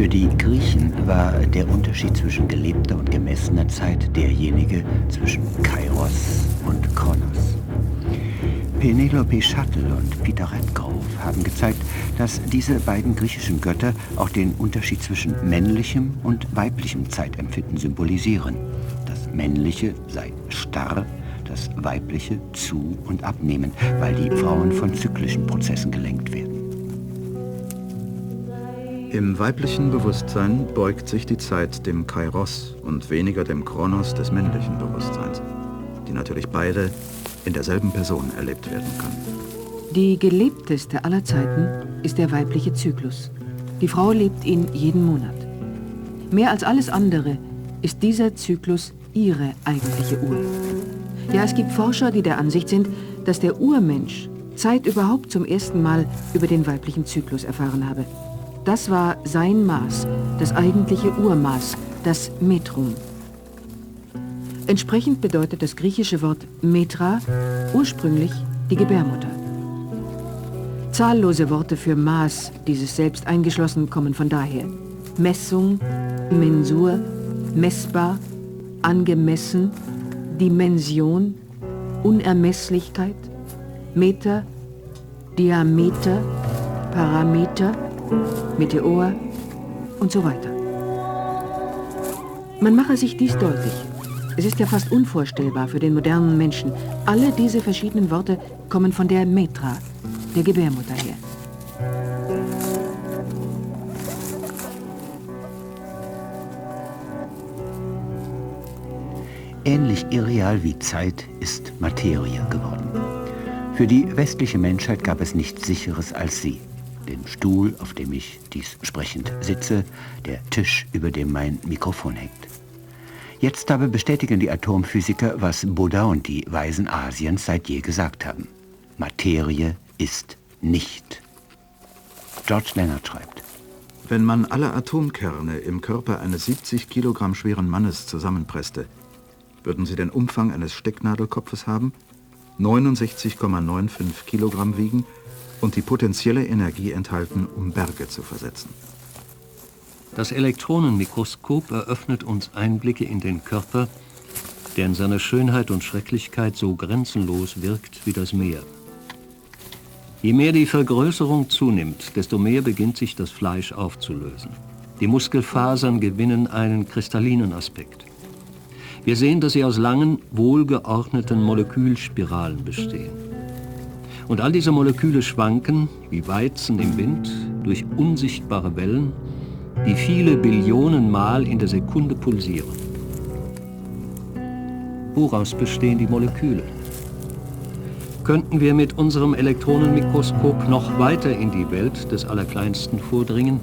Für die Griechen war der Unterschied zwischen gelebter und gemessener Zeit derjenige zwischen Kairos und Kronos. Penelope Shuttle und Peter Redgrove haben gezeigt, dass diese beiden griechischen Götter auch den Unterschied zwischen männlichem und weiblichem Zeitempfinden symbolisieren. Das Männliche sei starr, das Weibliche zu- und abnehmend, weil die Frauen von zyklischen Prozessen gelenkt werden. Im weiblichen Bewusstsein beugt sich die Zeit dem Kairos und weniger dem Kronos des männlichen Bewusstseins, die natürlich beide in derselben Person erlebt werden können. Die gelebteste aller Zeiten ist der weibliche Zyklus. Die Frau lebt ihn jeden Monat. Mehr als alles andere ist dieser Zyklus ihre eigentliche Uhr. Ja, es gibt Forscher, die der Ansicht sind, dass der Urmensch Zeit überhaupt zum ersten Mal über den weiblichen Zyklus erfahren habe. Das war sein Maß, das eigentliche Urmaß, das Metrum. Entsprechend bedeutet das griechische Wort Metra ursprünglich die Gebärmutter. Zahllose Worte für Maß, dieses selbst eingeschlossen, kommen von daher. Messung, Mensur, messbar, angemessen, Dimension, Unermesslichkeit, Meter, Diameter, Parameter, Meteor und so weiter. Man mache sich dies deutlich. Es ist ja fast unvorstellbar für den modernen Menschen. Alle diese verschiedenen Worte kommen von der Metra, der Gebärmutter her. Ähnlich irreal wie Zeit ist Materie geworden. Für die westliche Menschheit gab es nichts Sicheres als sie. Den Stuhl, auf dem ich dies sprechend sitze, der Tisch, über dem mein Mikrofon hängt. Jetzt aber bestätigen die Atomphysiker, was Buddha und die Weisen Asiens seit je gesagt haben. Materie ist nicht. George Leonard schreibt: Wenn man alle Atomkerne im Körper eines 70 Kilogramm schweren Mannes zusammenpresste, würden sie den Umfang eines Stecknadelkopfes haben, 69,95 Kilogramm wiegen und die potenzielle Energie enthalten, um Berge zu versetzen. Das Elektronenmikroskop eröffnet uns Einblicke in den Körper, der in seiner Schönheit und Schrecklichkeit so grenzenlos wirkt wie das Meer. Je mehr die Vergrößerung zunimmt, desto mehr beginnt sich das Fleisch aufzulösen. Die Muskelfasern gewinnen einen kristallinen Aspekt. Wir sehen, dass sie aus langen, wohlgeordneten Molekülspiralen bestehen. Und all diese Moleküle schwanken, wie Weizen im Wind, durch unsichtbare Wellen, die viele Billionen Mal in der Sekunde pulsieren. Woraus bestehen die Moleküle? Könnten wir mit unserem Elektronenmikroskop noch weiter in die Welt des Allerkleinsten vordringen,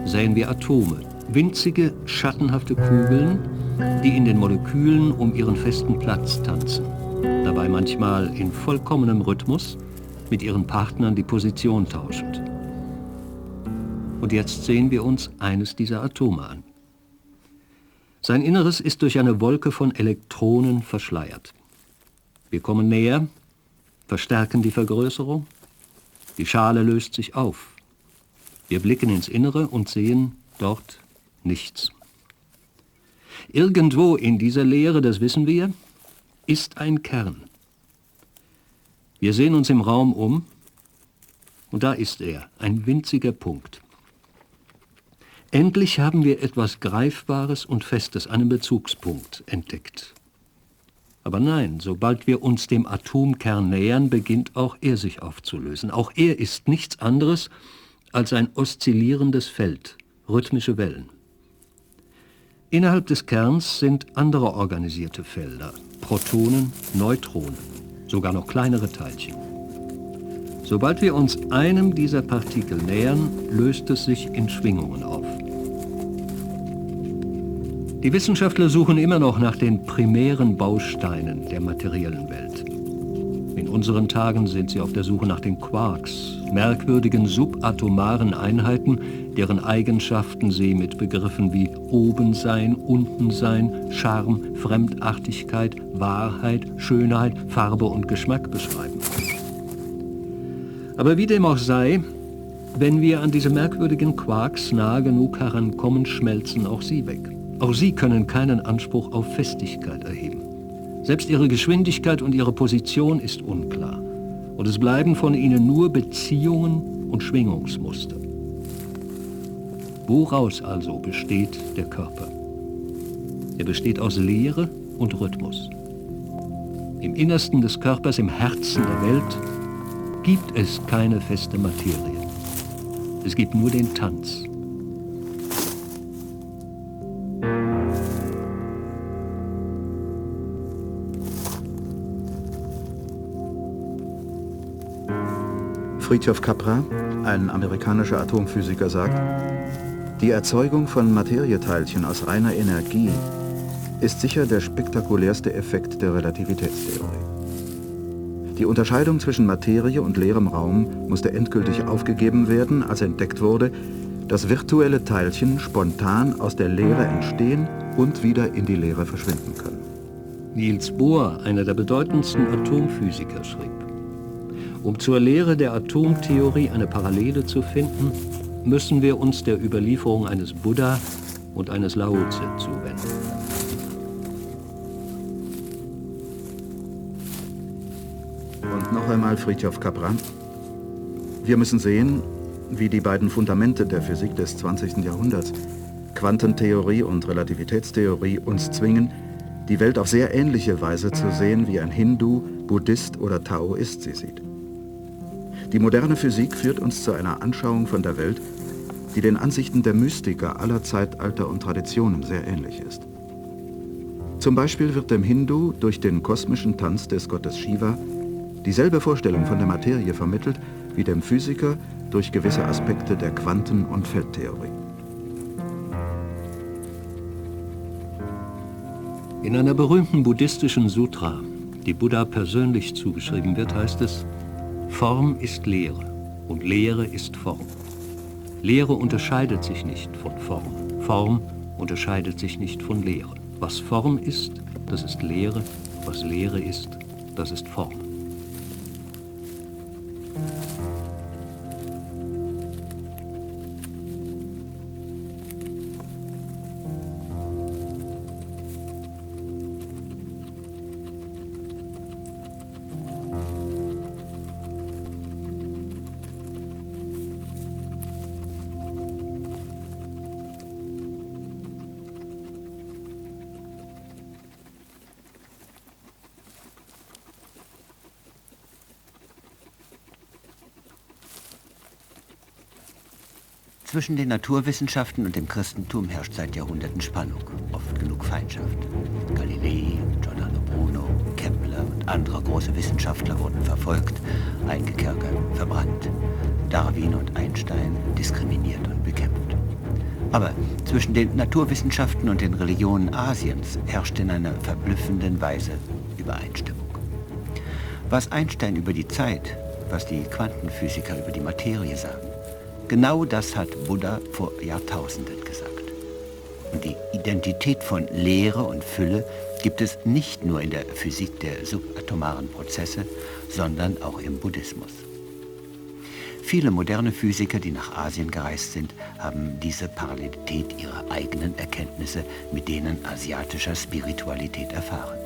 sähen wir Atome, winzige, schattenhafte Kugeln, die in den Molekülen um ihren festen Platz tanzen, dabei manchmal in vollkommenem Rhythmus mit ihren Partnern die Position tauschend. Und jetzt sehen wir uns eines dieser Atome an. Sein Inneres ist durch eine Wolke von Elektronen verschleiert. Wir kommen näher, verstärken die Vergrößerung, die Schale löst sich auf. Wir blicken ins Innere und sehen dort nichts. Irgendwo in dieser Leere, das wissen wir, ist ein Kern. Wir sehen uns im Raum um und da ist er, ein winziger Punkt. Endlich haben wir etwas Greifbares und Festes, einen Bezugspunkt, entdeckt. Aber nein, sobald wir uns dem Atomkern nähern, beginnt auch er sich aufzulösen. Auch er ist nichts anderes als ein oszillierendes Feld, rhythmische Wellen. Innerhalb des Kerns sind andere organisierte Felder, Protonen, Neutronen, sogar noch kleinere Teilchen. Sobald wir uns einem dieser Partikel nähern, löst es sich in Schwingungen auf. Die Wissenschaftler suchen immer noch nach den primären Bausteinen der materiellen Welt. In unseren Tagen sind sie auf der Suche nach den Quarks, merkwürdigen subatomaren Einheiten, deren Eigenschaften sie mit Begriffen wie Obensein, Untensein, Charme, Fremdartigkeit, Wahrheit, Schönheit, Farbe und Geschmack beschreiben. Aber wie dem auch sei, Wenn wir an diese merkwürdigen Quarks nahe genug herankommen, schmelzen auch sie weg. Auch sie können keinen Anspruch auf Festigkeit erheben. Selbst ihre Geschwindigkeit und ihre Position ist unklar. Und es bleiben von ihnen nur Beziehungen und Schwingungsmuster. Woraus also besteht der Körper? Er besteht aus Leere und Rhythmus. Im Innersten des Körpers, im Herzen der Welt, gibt es keine feste Materie. Es gibt nur den Tanz. Fritjof Capra, ein amerikanischer Atomphysiker, sagt, die Erzeugung von Materieteilchen aus reiner Energie ist sicher der spektakulärste Effekt der Relativitätstheorie. Die Unterscheidung zwischen Materie und leerem Raum musste endgültig aufgegeben werden, als entdeckt wurde, dass virtuelle Teilchen spontan aus der Leere entstehen und wieder in die Leere verschwinden können. Niels Bohr, einer der bedeutendsten Atomphysiker, schrieb: Um zur Lehre der Atomtheorie eine Parallele zu finden, müssen wir uns der Überlieferung eines Buddha und eines Lao Tse zuwenden. Und noch einmal Fritjof Capra. Wir müssen sehen, wie die beiden Fundamente der Physik des 20. Jahrhunderts, Quantentheorie und Relativitätstheorie, uns zwingen, die Welt auf sehr ähnliche Weise zu sehen, wie ein Hindu, Buddhist oder Taoist sie sieht. Die moderne Physik führt uns zu einer Anschauung von der Welt, die den Ansichten der Mystiker aller Zeitalter und Traditionen sehr ähnlich ist. Zum Beispiel wird dem Hindu durch den kosmischen Tanz des Gottes Shiva dieselbe Vorstellung von der Materie vermittelt wie dem Physiker durch gewisse Aspekte der Quanten- und Feldtheorie. In einer berühmten buddhistischen Sutra, die Buddha persönlich zugeschrieben wird, heißt es: Form ist Leere und Leere ist Form. Leere unterscheidet sich nicht von Form. Form unterscheidet sich nicht von Leere. Was Form ist, das ist Leere. Was Leere ist, das ist Form. Zwischen den Naturwissenschaften und dem Christentum herrscht seit Jahrhunderten Spannung, oft genug Feindschaft. Galilei, Giordano Bruno, Kepler und andere große Wissenschaftler wurden verfolgt, eingekerkert, verbrannt. Darwin und Einstein diskriminiert und bekämpft. Aber zwischen den Naturwissenschaften und den Religionen Asiens herrscht in einer verblüffenden Weise Übereinstimmung. Was Einstein über die Zeit, was die Quantenphysiker über die Materie sagen, genau das hat Buddha vor Jahrtausenden gesagt. Und die Identität von Leere und Fülle gibt es nicht nur in der Physik der subatomaren Prozesse, sondern auch im Buddhismus. Viele moderne Physiker, die nach Asien gereist sind, haben diese Parallelität ihrer eigenen Erkenntnisse mit denen asiatischer Spiritualität erfahren.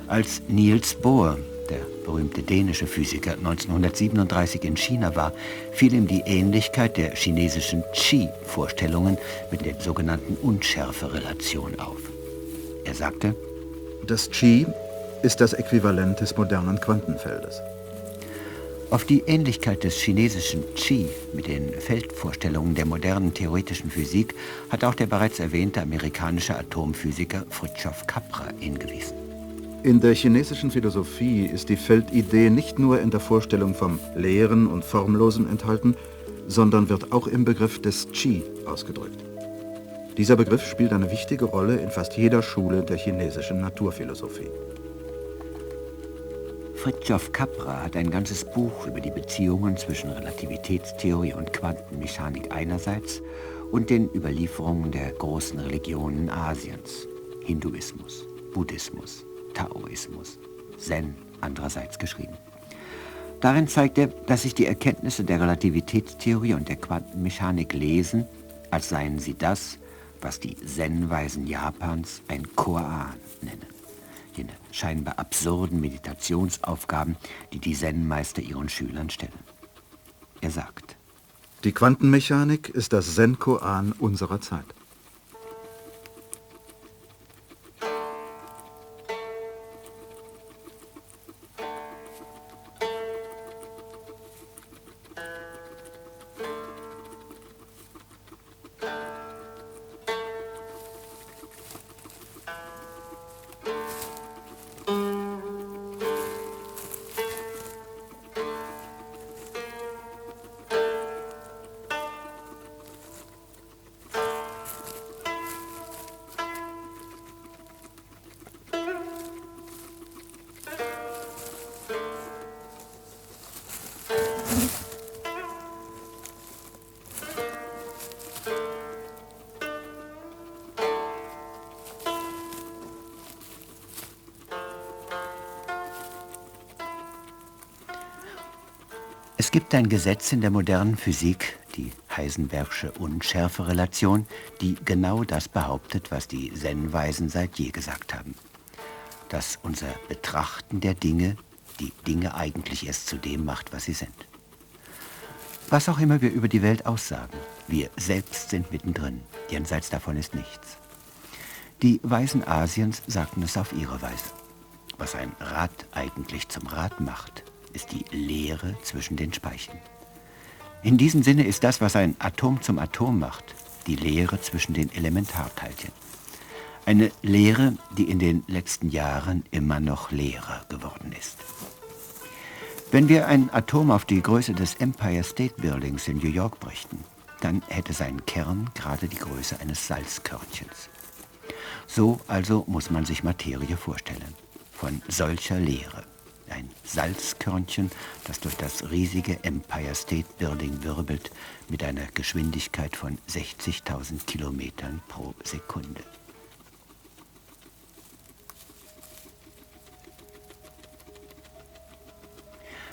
Als Niels Bohr, der berühmte dänische Physiker, 1937 in China war, fiel ihm die Ähnlichkeit der chinesischen Qi-Vorstellungen mit der sogenannten Unschärferelation auf. Er sagte: Das Qi ist das Äquivalent des modernen Quantenfeldes. Auf die Ähnlichkeit des chinesischen Qi mit den Feldvorstellungen der modernen theoretischen Physik hat auch der bereits erwähnte amerikanische Atomphysiker Fritjof Capra hingewiesen. In der chinesischen Philosophie ist die Feldidee nicht nur in der Vorstellung vom Leeren und Formlosen enthalten, sondern wird auch im Begriff des Qi ausgedrückt. Dieser Begriff spielt eine wichtige Rolle in fast jeder Schule der chinesischen Naturphilosophie. Fritjof Capra hat ein ganzes Buch über die Beziehungen zwischen Relativitätstheorie und Quantenmechanik einerseits und den Überlieferungen der großen Religionen Asiens, Hinduismus, Buddhismus, Taoismus, Zen andererseits geschrieben. Darin zeigt er, dass sich die Erkenntnisse der Relativitätstheorie und der Quantenmechanik lesen, als seien sie das, was die Zen-Weisen Japans ein Koan nennen. Jene scheinbar absurden Meditationsaufgaben, die die Zen-Meister ihren Schülern stellen. Er sagt: Die Quantenmechanik ist das Zen-Koan unserer Zeit. Es gibt ein Gesetz in der modernen Physik, die Heisenbergsche Unschärferelation, die genau das behauptet, was die Zen-Weisen seit je gesagt haben. Dass unser Betrachten der Dinge die Dinge eigentlich erst zu dem macht, was sie sind. Was auch immer wir über die Welt aussagen, wir selbst sind mittendrin, jenseits davon ist nichts. Die Weisen Asiens sagten es auf ihre Weise. Was ein Rad eigentlich zum Rad macht, ist die Leere zwischen den Speichen. In diesem Sinne ist das, was ein Atom zum Atom macht, die Leere zwischen den Elementarteilchen. Eine Leere, die in den letzten Jahren immer noch leerer geworden ist. Wenn wir ein Atom auf die Größe des Empire State Buildings in New York brächten, dann hätte sein Kern gerade die Größe eines Salzkörnchens. So also muss man sich Materie vorstellen, von solcher Leere. Ein Salzkörnchen, das durch das riesige Empire State Building wirbelt, mit einer Geschwindigkeit von 60.000 Kilometern pro Sekunde.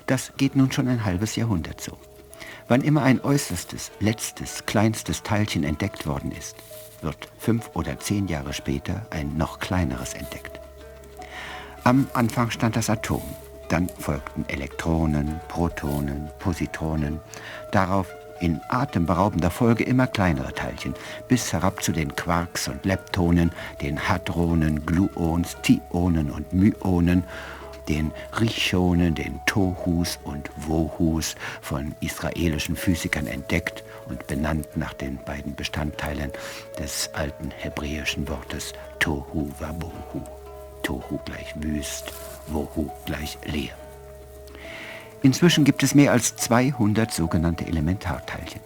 Das geht nun schon ein halbes Jahrhundert so. Wann immer ein äußerstes, letztes, kleinstes Teilchen entdeckt worden ist, wird 5 oder 10 Jahre später ein noch kleineres entdeckt. Am Anfang stand das Atom, dann folgten Elektronen, Protonen, Positronen, darauf in atemberaubender Folge immer kleinere Teilchen, bis herab zu den Quarks und Leptonen, den Hadronen, Gluons, Tionen und Myonen, den Richonen, den Tohus und Wohus, von israelischen Physikern entdeckt und benannt nach den beiden Bestandteilen des alten hebräischen Wortes Tohu Wabohu. Tohu gleich wüst, Wohu gleich leer. Inzwischen gibt es mehr als 200 sogenannte Elementarteilchen.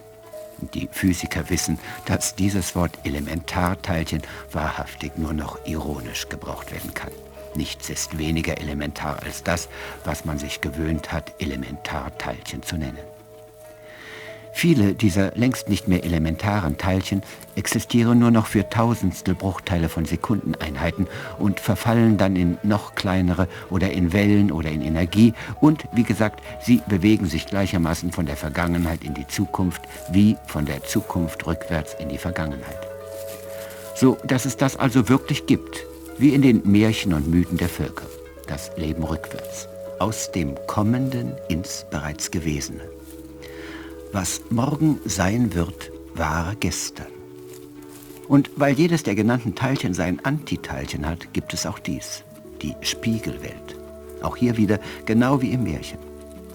Die Physiker wissen, dass dieses Wort Elementarteilchen wahrhaftig nur noch ironisch gebraucht werden kann. Nichts ist weniger elementar als das, was man sich gewöhnt hat, Elementarteilchen zu nennen. Viele dieser längst nicht mehr elementaren Teilchen existieren nur noch für Tausendstel Bruchteile von Sekundeneinheiten und verfallen dann in noch kleinere oder in Wellen oder in Energie und, wie gesagt, sie bewegen sich gleichermaßen von der Vergangenheit in die Zukunft wie von der Zukunft rückwärts in die Vergangenheit. So, dass es das also wirklich gibt, wie in den Märchen und Mythen der Völker, das Leben rückwärts, aus dem Kommenden ins bereits Gewesene. Was morgen sein wird, war gestern. Und weil jedes der genannten Teilchen sein Antiteilchen hat, gibt es auch dies, die Spiegelwelt. Auch hier wieder genau wie im Märchen.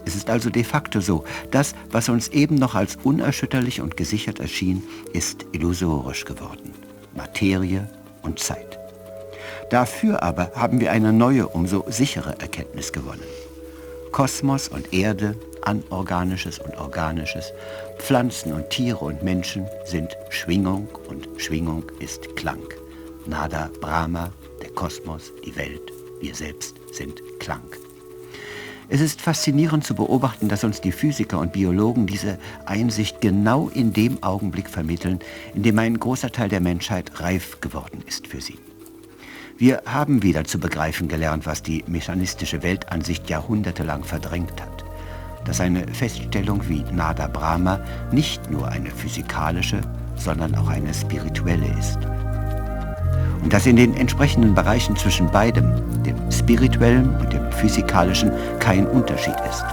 Es ist also de facto so, das, was uns eben noch als unerschütterlich und gesichert erschien, ist illusorisch geworden. Materie und Zeit. Dafür aber haben wir eine neue, umso sichere Erkenntnis gewonnen. Kosmos und Erde, Anorganisches und Organisches, Pflanzen und Tiere und Menschen sind Schwingung und Schwingung ist Klang. Nada Brahma, der Kosmos, die Welt, wir selbst sind Klang. Es ist faszinierend zu beobachten, dass uns die Physiker und Biologen diese Einsicht genau in dem Augenblick vermitteln, in dem ein großer Teil der Menschheit reif geworden ist für sie. Wir haben wieder zu begreifen gelernt, was die mechanistische Weltansicht jahrhundertelang verdrängt hat. dass eine Feststellung wie Nada Brahma nicht nur eine physikalische, sondern auch eine spirituelle ist. Und dass in den entsprechenden Bereichen zwischen beidem, dem spirituellen und dem physikalischen, kein Unterschied ist.